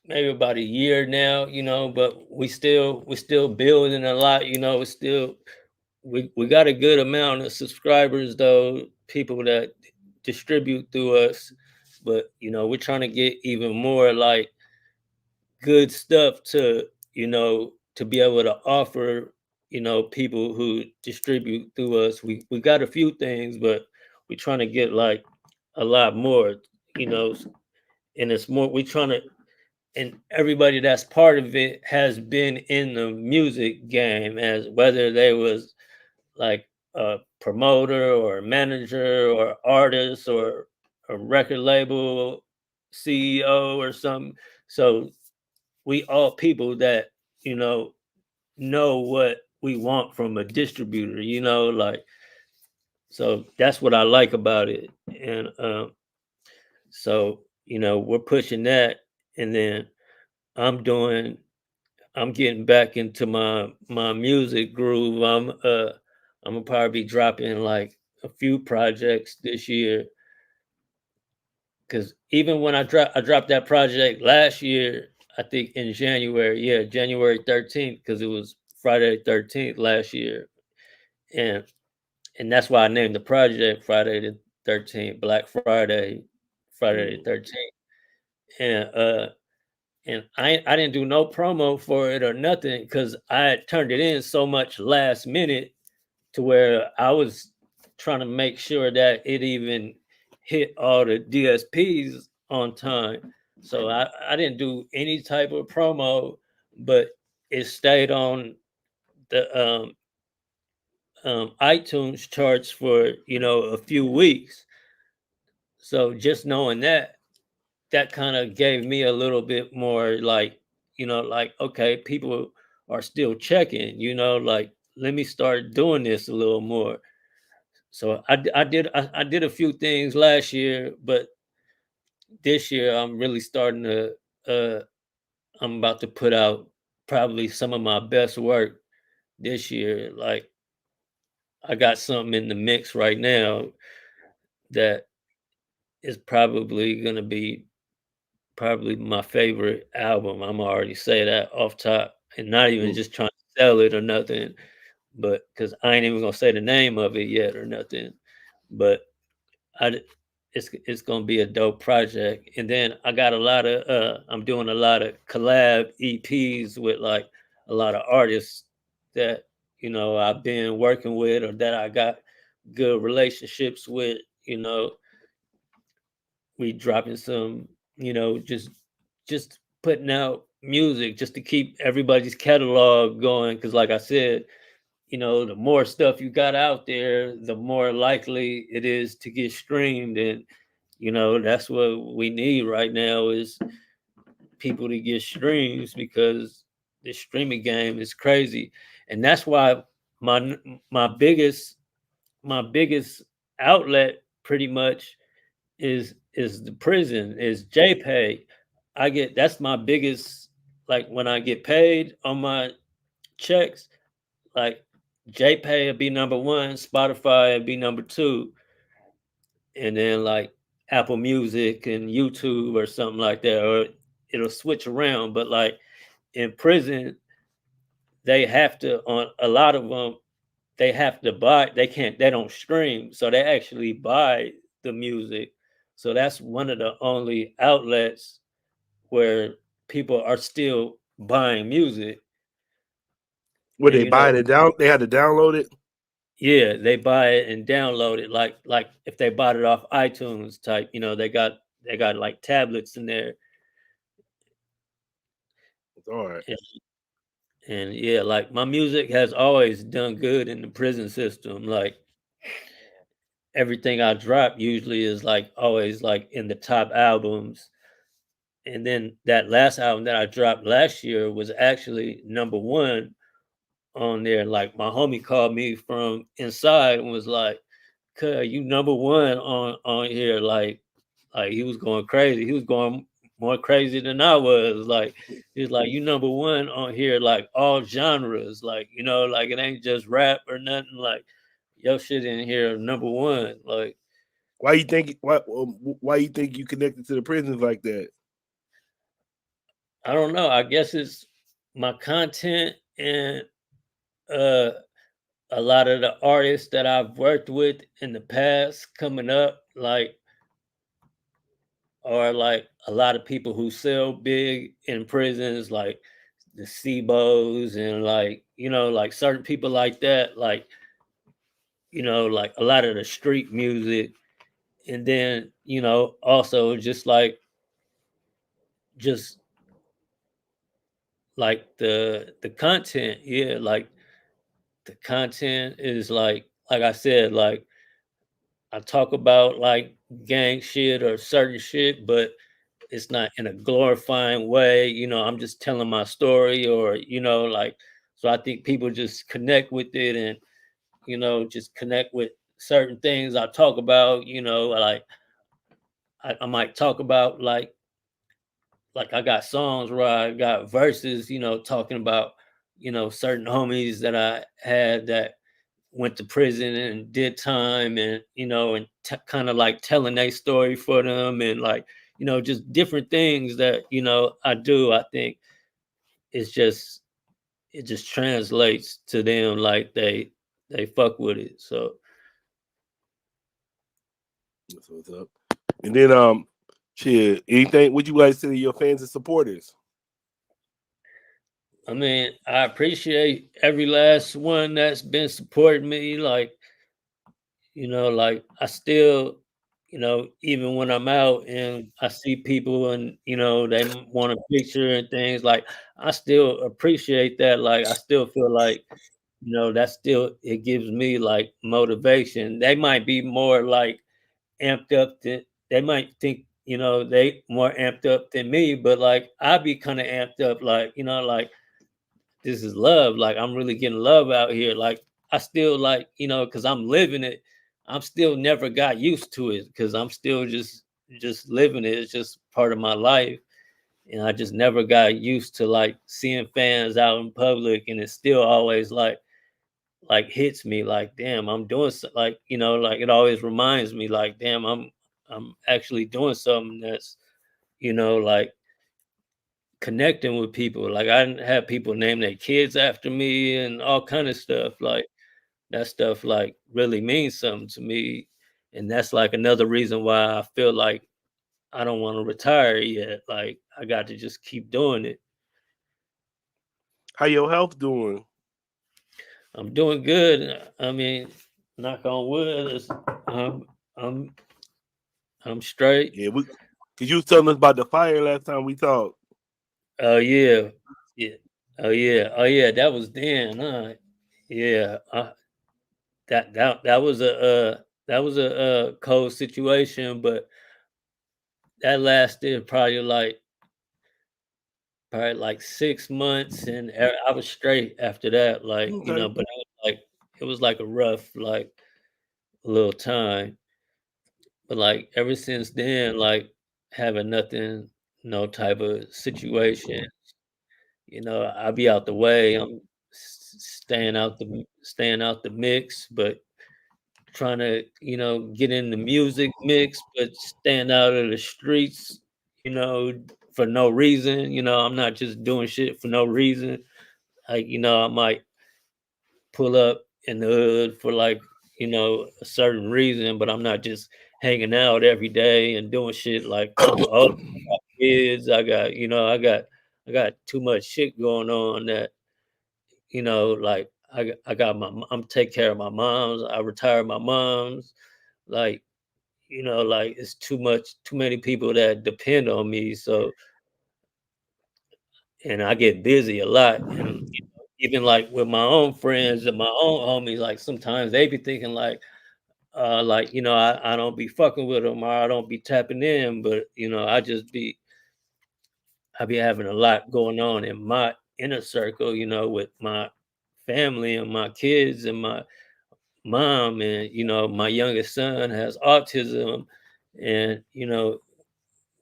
maybe about a year now, but we still building a lot, it's still we got a good amount of subscribers though, people that distribute through us, but we're trying to get even more like good stuff to be able to offer people who distribute through us. We got a few things, but we're trying to get like a lot more, you know and it's more we're trying to, and everybody that's part of it has been in the music game, as whether they was like a promoter or a manager or artist or a record label CEO or something. So we all people that you know know what we want from a distributor, like, so that's what I like about it. And so we're pushing that, and then I'm doing I'm getting back into my music groove. I'm gonna probably be dropping like a few projects this year, because even when I dropped that project last year, I think in January, yeah, January 13th, because it was Friday the 13th last year, and that's why I named the project Friday the 13th, Black Friday, Friday the 13th, and I didn't do no promo for it or nothing, because I had turned it in so much last minute to where I was trying to make sure that it even hit all the DSPs on time. So I didn't do any type of promo, but it stayed on the iTunes charts for a few weeks. So just knowing that kind of gave me a little bit more like, like, okay, people are still checking, like, let me start doing this a little more. So I did a few things last year, but this year I'm really starting to I'm about to put out probably some of my best work this year. Like, I got something in the mix right now that is probably gonna be probably my favorite album. I'm already say that off top, and not even Mm. just trying to sell it or nothing, but because I ain't even gonna say the name of it yet or nothing. But I it's gonna be a dope project. And then I got a lot of I'm doing a lot of collab EPs with like a lot of artists that I've been working with, or that I got good relationships with. We dropping some, just putting out music just to keep everybody's catalog going. Cause like I said, the more stuff you got out there, the more likely it is to get streamed. And, that's what we need right now is people to get streams, because the streaming game is crazy. And that's why my my biggest my biggest outlet pretty much is the prison, is JPay. That's my biggest, like, when I get paid on my checks, like, JPay would be number one, Spotify would be number two, and then like Apple Music and YouTube or something like that, or it'll switch around. But like in prison, they have to, on a lot of them, they have to buy. They don't stream, so they actually buy the music. So that's one of the only outlets where people are still buying music. Were And they buying it down? They had to download it. yeah, they buy it and download it, like if they bought it off iTunes type, they got like tablets in there. All right. And, and yeah, like my music has always done good in the prison system. Like everything I drop usually is like always like in the top albums. And then that last album that I dropped last year was actually #1 on there. Like my homie called me from inside and was like, "Cuz you #1 on here." Like he was going crazy. He was going more crazy than I was. Like he was like, "You #1 on here, like all genres. Like like it ain't just rap or nothing. Like your shit in here #1." Like Why you think why you think you connected to the prisons like that? I don't know. I guess it's my content and uh a lot of the artists that I've worked with in the past coming up, like, or like a lot of people who sell big in prisons, like the Sebos and like, like certain people like that, like, like a lot of the street music. And then, also just like the content, yeah, like the content is like I said, like I talk about like gang shit or certain shit, but it's not in a glorifying way. I'm just telling my story, or like, so I think people just connect with it, and just connect with certain things I talk about. Like I might talk about like I got songs where I got verses, talking about certain homies that I had that went to prison and did time, and and kind of like telling their story for them, and like just different things that I do. I think it's just it just translates to them, like they fuck with it. So That's what's up. And then shit, anything would you like to say to your fans and supporters? I mean, I appreciate every last one that's been supporting me. Like I still, even when I'm out and I see people and they want a picture and things, like I still appreciate that. Like I still feel like, that still it gives me like motivation. They might be more like amped up than they might think, they more amped up than me, but like I be kind of amped up, like, like this is love. Like I'm really getting love out here. Like I still like, because I'm living it. I'm still never got used to it because I'm still just living it. It's just part of my life. And I just never got used to like seeing fans out in public, and it still always like hits me like, damn, I'm doing like, like it always reminds me like, damn, I'm actually doing something that's, like connecting with people. Like I didn't have people name their kids after me and all kind of stuff. Like that stuff like really means something to me. And that's like another reason why I feel like I don't want to retire yet. Like I got to just keep doing it. How your health doing? I'm doing good. I mean, knock on wood, I'm I'm I'm straight. Yeah, cause you was telling us about the fire last time we talked. Oh yeah. Yeah. Oh yeah. Oh yeah. That was then, huh? Yeah. That was a cold situation, but that lasted probably like 6 months, and I was straight after that. Like Okay. but it was like a rough little time, but like ever since then, like having nothing, no type of situation. I'll be out the way. I'm staying out the mix, but trying to, get in the music mix, but stand out of the streets, you know, for no reason. I'm not just doing shit for no reason. Like, I might pull up in the hood for like, a certain reason, but I'm not just hanging out every day and doing shit like I'm old. I got kids. I got too much shit going on that, like I got I'm take care of my moms. I retired my moms. Like, like it's too many people that depend on me. So, and I get busy a lot. And even like with my own friends and my own homies, like sometimes they be thinking like like, you know, I don't be fucking with them, or I don't be tapping in, but you know, I be having a lot going on in my inner circle, you know, with my family and my kids and my mom, and you know, my youngest son has autism, and you know,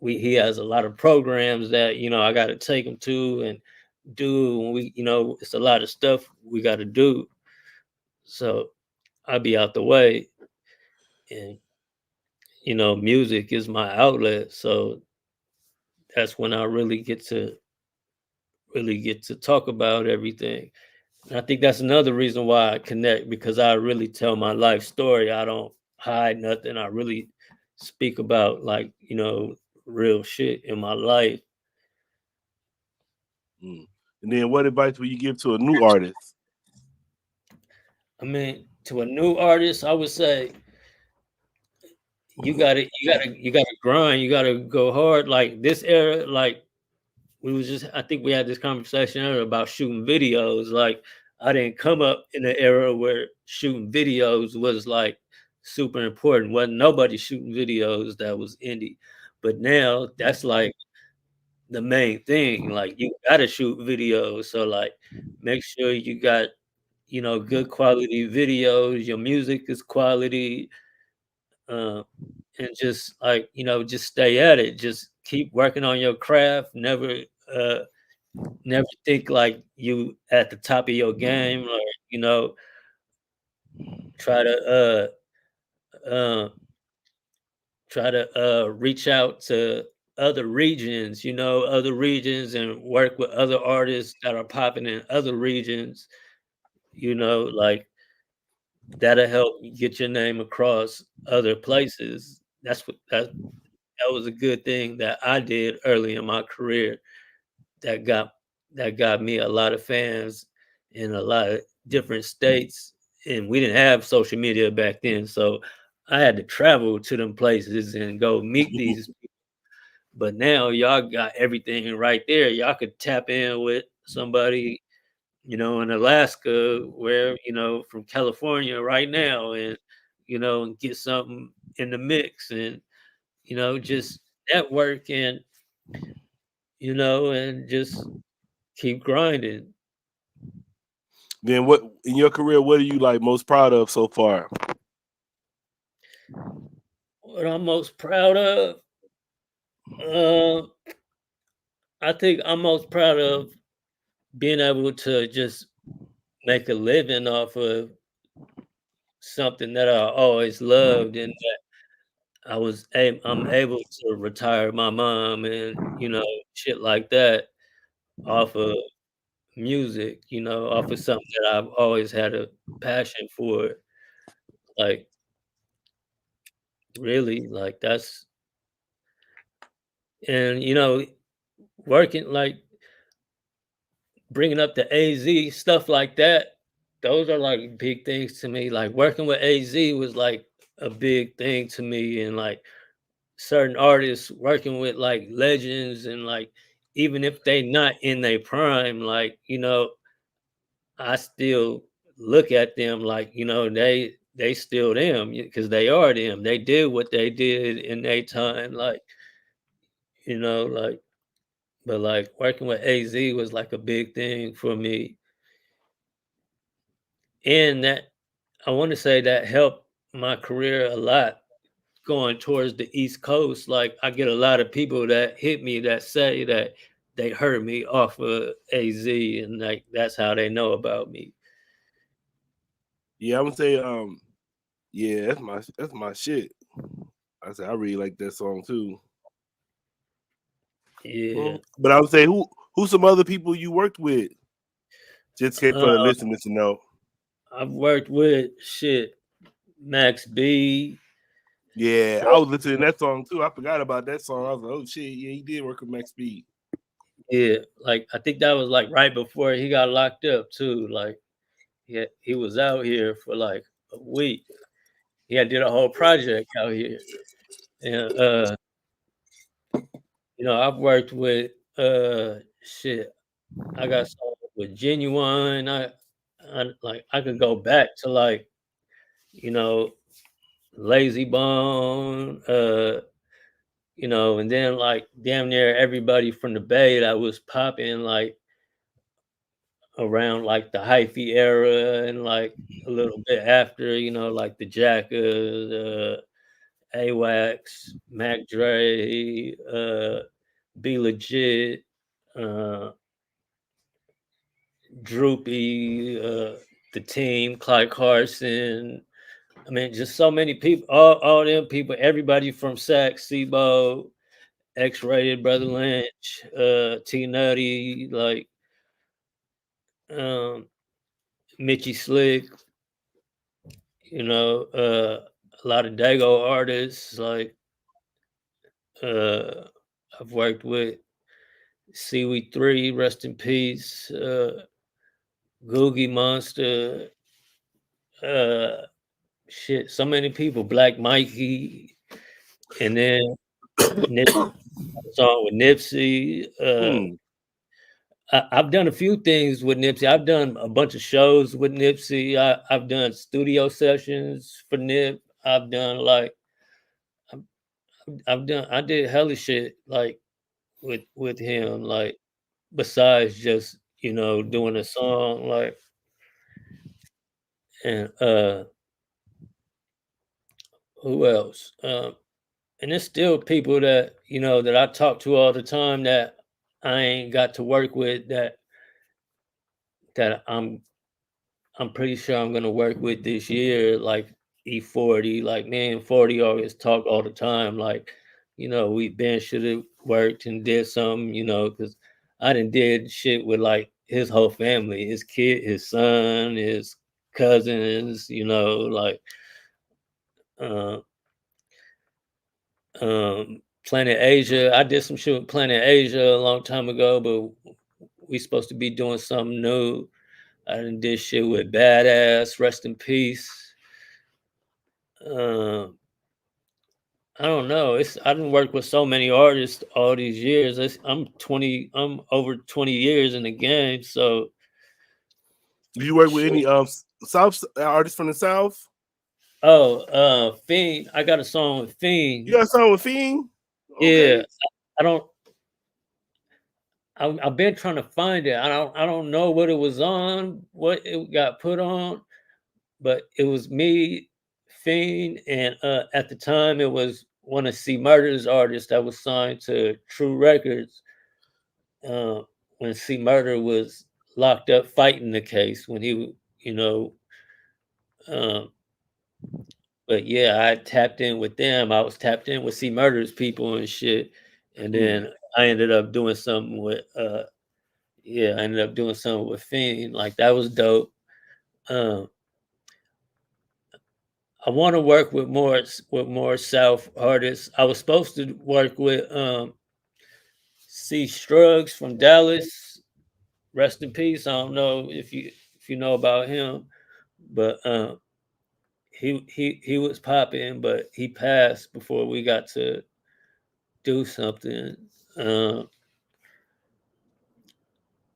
he has a lot of programs that, you know, I got to take him to and do, and we, you know, it's a lot of stuff we got to do. So I'll be out the way, and you know, music is my outlet. So that's when I really get to talk about everything. And I think that's another reason why I connect, because I really tell my life story. I don't hide nothing. I really speak about, like, you know, real shit in my life. Mm. And then, what advice would you give to a new artist? I mean, to a new artist, I would say you gotta grind. You gotta go hard. Like this era, like I think we had this conversation earlier about shooting videos. Like I didn't come up in an era where shooting videos was like super important. Wasn't nobody shooting videos that was indie. But now that's like the main thing. Like you gotta shoot videos. So like make sure you got, you know, good quality videos, your music is quality, uh, and just like, you know, just stay at it. Just keep working on your craft. Uh never think like you at the top of your game, or you know, try to uh try to reach out to other regions, you know, other regions, and work with other artists that are popping in other regions, you know, like that'll help you get your name across other places. That was a good thing that I did early in my career, that got that got me a lot of fans in a lot of different states. And we didn't have social media back then, so I had to travel to them places and go meet these people. But now y'all got everything right there. Y'all could tap in with somebody, you know, in Alaska, where, you know, from California right now, and you know, and get something in the mix, and you know, just network, and you know, and just keep grinding. Then, what in your career? What are you like most proud of so far? What I'm most proud of, uh, I think I'm most proud of being able to just make a living off of something that I always loved, and I'm able to retire my mom, and you know, shit like that, off of music, you know, off of something that I've always had a passion for. Like really, like that's, and you know, working like bringing up the AZ, stuff like that. Those are like big things to me. Like working with AZ was like a big thing to me, and like certain artists, working with like legends, and like even if they not in their prime, like, you know, I still look at them like, you know, they still them, because they are them. They did what they did in their time, like, you know, like, but like working with AZ was like a big thing for me. And that, I want to say that helped my career a lot, going towards the East Coast. Like I get a lot of people that hit me that say that they heard me off of AZ, and like that's how they know about me. Yeah, I would say, yeah, that's my shit. I said I really like that song too. Yeah. But I would say, who's some other people you worked with? Just for Uh, the listeners to know. I've worked with shit, Max B. Yeah, I was listening to that song too. I forgot about that song. I was like, oh shit, yeah, he did work with Max B. Yeah, like I think that was like right before he got locked up too. Like he was out here for like a week. He had did a whole project out here. And you know, I've worked with shit. I got some with Genuine. I like I could go back to like, you know, Lazy Bone, you know, and then like damn near everybody from the Bay that was popping like around like the hyphy era and like a little bit after, you know, like the Jackers, AWACS, Mac Dre, Be Legit, uh, Droopy, the Team, Clyde Carson. I mean, just so many people, all them people, everybody from Sax, Sebo, X-Rated, Brother Lynch, T Nutty, like um, Mitchy Slick, you know, a lot of Dago artists. Like uh, I've worked with Seaweed 3, rest in peace, Googie Monster, uh, shit, so many people, Black Mikey, and then song with Nipsey. I've done a few things with Nipsey. I've done a bunch of shows with Nipsey. I've done studio sessions for Nip. I've done like I've, I did hella shit like with him. Like besides just you know doing a song like and who else? And there's still people that you know that I talk to all the time that I ain't got to work with that I'm pretty sure I'm gonna work with this year, like E40. Like me and 40 always talk all the time. Like, you know, we been should have worked and did something, you know, because I done did shit with like his whole family, his kid, his son, his cousins, you know, like uh, Planet Asia. I did some shit with Planet Asia a long time ago, but we supposed to be doing something new. I done did shit with Badass, rest in peace. Um, I don't know. I didn't work with so many artists all these years. I'm over 20 years in the game. So Do you work with shit. any South artists from the South? Fiend. I got a song with You Fiend. got a song with Fiend? Yeah. Okay. I don't I've been trying to find it. I don't know what it was on, what it got put on, but it was me, Fiend, and at the time it was one of C Murder's artists that was signed to True Records. uh, when C Murder was locked up fighting the case when he, you know, um, but yeah, I tapped in with them. I was tapped in with C Murder's people and shit, and Mm. then I ended up doing something with, yeah, I ended up doing something with Fiend. Like that was dope. Um, I want to work with more South artists. I was supposed to work with C Struggs from Dallas. Rest in peace. I don't know if you know about him, but he was popping, but he passed before we got to do something. Uh,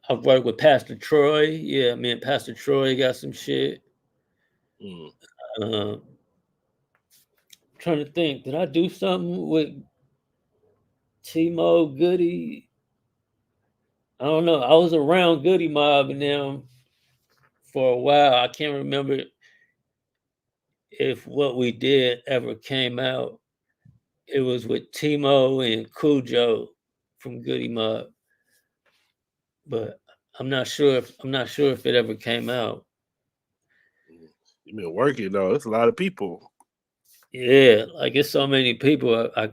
I've worked with Pastor Troy. Yeah, me and Pastor Troy got some shit. Mm. Uh, trying to think, did I do something with Timo Goody? I don't know. I was around Goody Mob and them for a while. I can't remember if what we did ever came out. It was with Timo and Cujo from Goody Mob, but I'm not sure if it ever came out. You been working though. It's a lot of people. Yeah, like it's so many people. I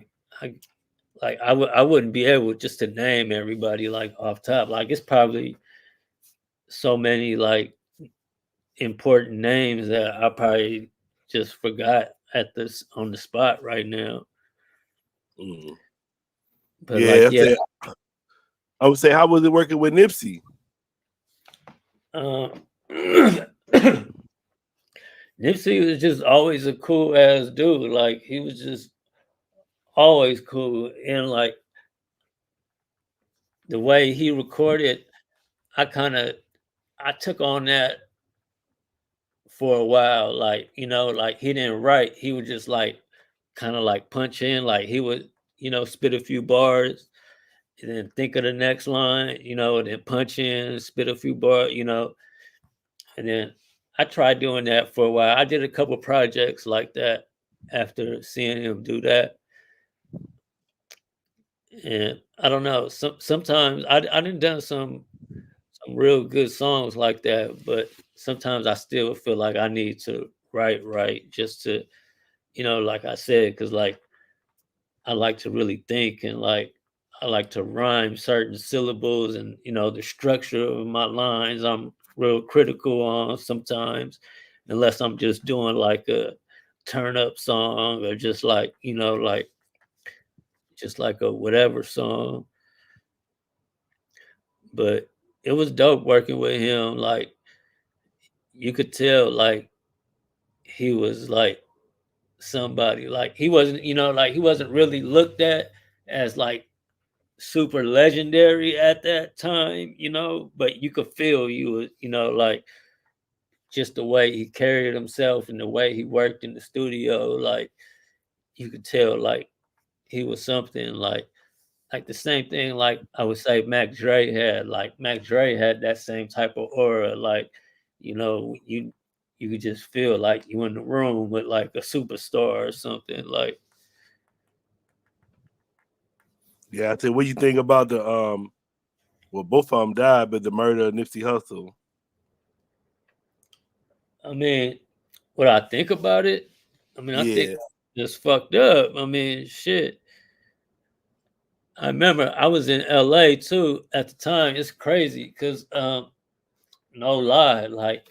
like I wouldn't be able just to name everybody like off top. Like it's probably so many like important names that I probably just forgot at this on the spot right now. Mm. But Yeah, like yeah, I would say, how was it working with Nipsey? uh, Nipsey was just always a cool ass dude. Like he was just always cool, and like the way he recorded, I kind of I took on that for a while. Like, you know, like he didn't write. He would just like kind of like punch in. Like he would, you know, spit a few bars and then think of the next line, you know, and then punch in, spit a few bars, you know. And then I tried doing that for a while. I did a couple projects like that after seeing him do that. And I don't know. Sometimes I done some real good songs like that, but sometimes I still feel like I need to write just to, you know, like I said, because like I like to really think and like I like to rhyme certain syllables and you know the structure of my lines. I'm real critical on sometimes, unless I'm just doing like a turn up song or just like you know like just like a whatever song. But it was dope working with him. Like you could tell, like he was like somebody. Like he wasn't, you know, like he wasn't really looked at as like super legendary at that time, you know. But you could feel you was, you know, like just the way he carried himself and the way he worked in the studio. Like you could tell, like he was something like the same thing like I would say Mac Dre had. Like Mac Dre had that same type of aura. Like, you know, you could just feel like you in the room with like a superstar or something. Like Yeah, I tell you, what you think about the well, both of them died, but the murder of Nipsey Hussle. I mean, what I think about it, I mean, I think Yeah, just fucked up. I mean, shit. I remember I was in LA too at the time. It's crazy because no lie, like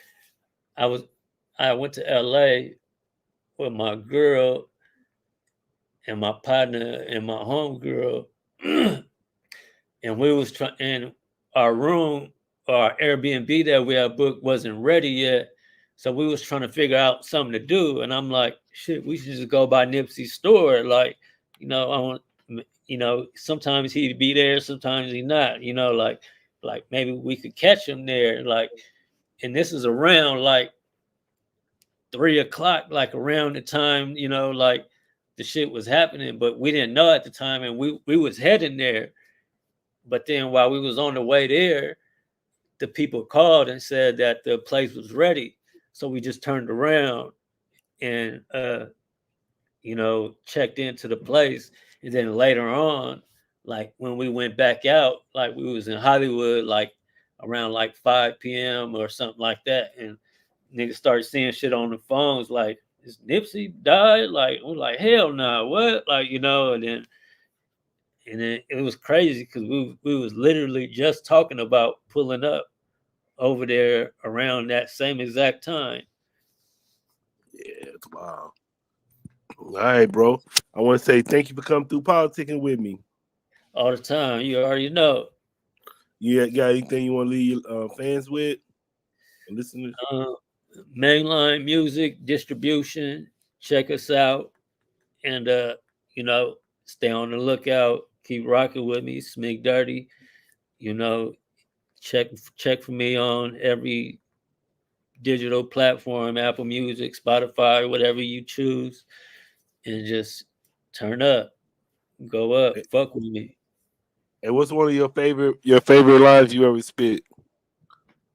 I was I went to LA with my girl and my partner and my homegirl, and we was trying. And our room, our Airbnb that we had booked wasn't ready yet, so we was trying to figure out something to do. And I'm like, shit, we should just go by Nipsey's store. Like, you know, I want, you know, sometimes he'd be there, sometimes he not. You know, like maybe we could catch him there. Like, and this is around like 3 o'clock, like around the time, you know, like the shit was happening, but we didn't know at the time, and we was heading there. But then while we was on the way there, the people called and said that the place was ready. So we just turned around and you know, checked into the place. And then later on, like when we went back out, like we was in Hollywood, like around like 5 p.m. or something like that. And niggas started seeing shit on the phones like, is Nipsey died? Like, we're like, hell no, what? Like, you know, and then it was crazy because we was literally just talking about pulling up over there around that same exact time. yeah, it's wild. All right, bro. I want to say thank you for coming through politicking with me. All the time. You already know. You got anything you want to leave your fans with? Listeners? Mainline music distribution. Check us out. And you know, stay on the lookout. Keep rocking with me, Smig Dirtee. You know, check for me on every digital platform, Apple Music, Spotify, whatever you choose, and just turn up, go up, fuck with me. And what's one of your favorite lines you ever spit?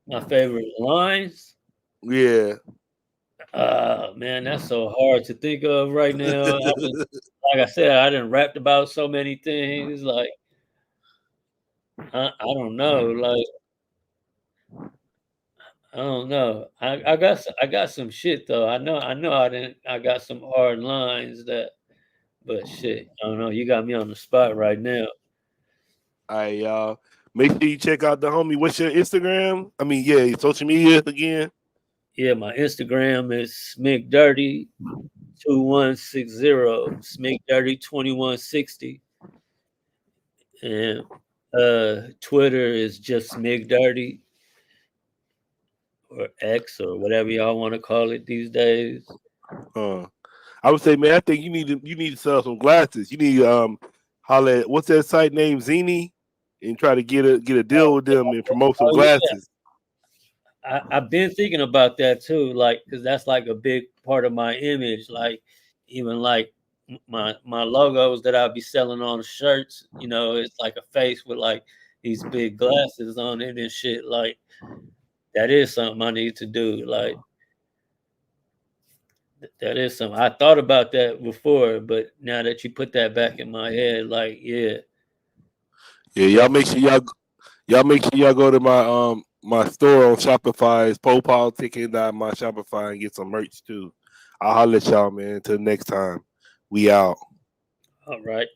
My favorite lines. Yeah. Man, that's so hard to think of right now. Like I said, I done rapped about so many things. Like I don't know. Like I don't know. I got some shit though. I know I got some hard lines that, but shit, I don't know. You got me on the spot right now. All right, y'all. Make sure you check out the homie. What's your Instagram? I mean, yeah, social media again. Yeah, my Instagram is Smig Dirtee 2160. Smig Dirtee 2160. And Twitter is just Smig Dirtee or X or whatever y'all want to call it these days. I would say, man, I think you need to sell some glasses. You need holla at what's that site name, Zini, and try to get a deal with them and promote some Oh yeah, glasses. I've been thinking about that too, like, because that's like a big part of my image. Like, even like my logos that I'll be selling on the shirts, you know, it's like a face with like these big glasses on it and shit. Like, that is something I need to do. Like, that is something I thought about that before, but now that you put that back in my head, like, yeah, Yeah, y'all make sure y'all go to my store on Shopify. It's PoPolitickin my Shopify and get some merch too. I'll holler at y'all, man. Until next time, we out. all right.